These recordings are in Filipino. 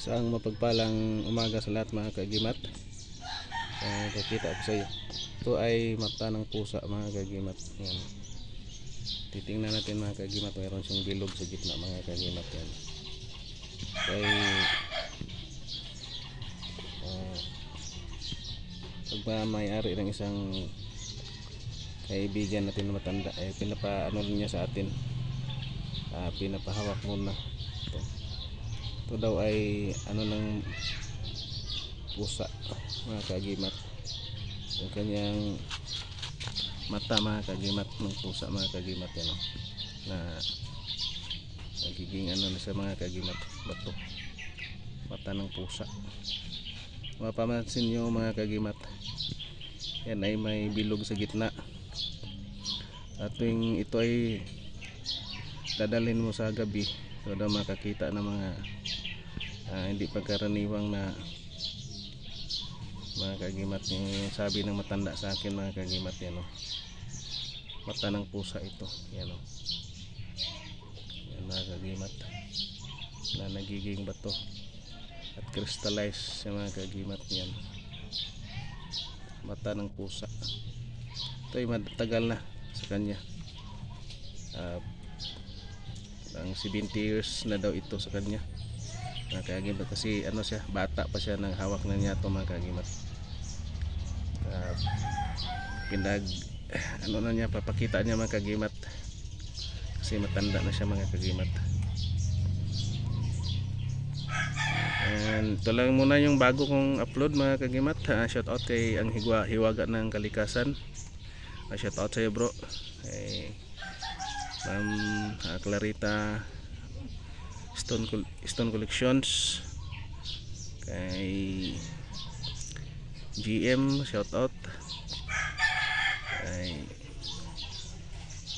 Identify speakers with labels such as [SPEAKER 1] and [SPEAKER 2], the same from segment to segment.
[SPEAKER 1] Isang mapagpalang umaga sa lahat mga kagimat. Kakita ko sa iyo. Ito ay mata ng pusa mga kagimat. Yan. Titingnan natin mga kagimat, mayroon siyang bilog sa gitna mga kagimat. Yan. Kay pagmamayari ng isang kaibigan natin na matanda ay pinapaano niya sa atin, pinapahawak muna. Ito daw ay ano ng pusa mga kagimat, yung kanyang mata mga kagimat ng pusa mga kagimat. Yan, na nagiging ano na sa mga kagimat, bato, mata ng pusa. Mapapansin nyo mga kagimat, yan ay may bilog sa gitna. At tuwing ito ay dadalhin mo sa gabi, so daw makakita ng mga hindi pagkaraniwang na mga kagimat. Yung sabi ng matanda sa akin mga kagimat, yan, mata ng pusa ito. Yan, yan mga kagimat, na nagiging bato at crystallize sa mga kagimat. Yan, mata ng pusa. Ito ay matagal na sa kanya, ang 70 years na daw ito sa kanya mga kagimat, kasi ano siya, bata pa siya nang hawak na niya ito mga kagimat. Pinag ano na niya, papakita niya mga kagimat, kasi matanda na siya mga kagimat. And ito lang muna yung bago kong upload mga kagimat. Shout out kay ang hiwaga ng kalikasan. Shout out sa iyo bro, Ma'am Clarita Stone Collections, kay GM shout out, kay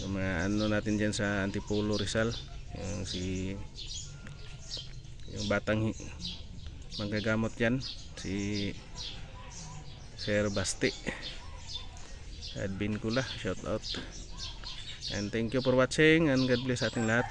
[SPEAKER 1] yung mga ano natin dyan sa Antipolo Rizal, yung batang manggagamot yan, si Sir Basti Advin Kula, shout out. And thank you for watching, and God bless ating lahat.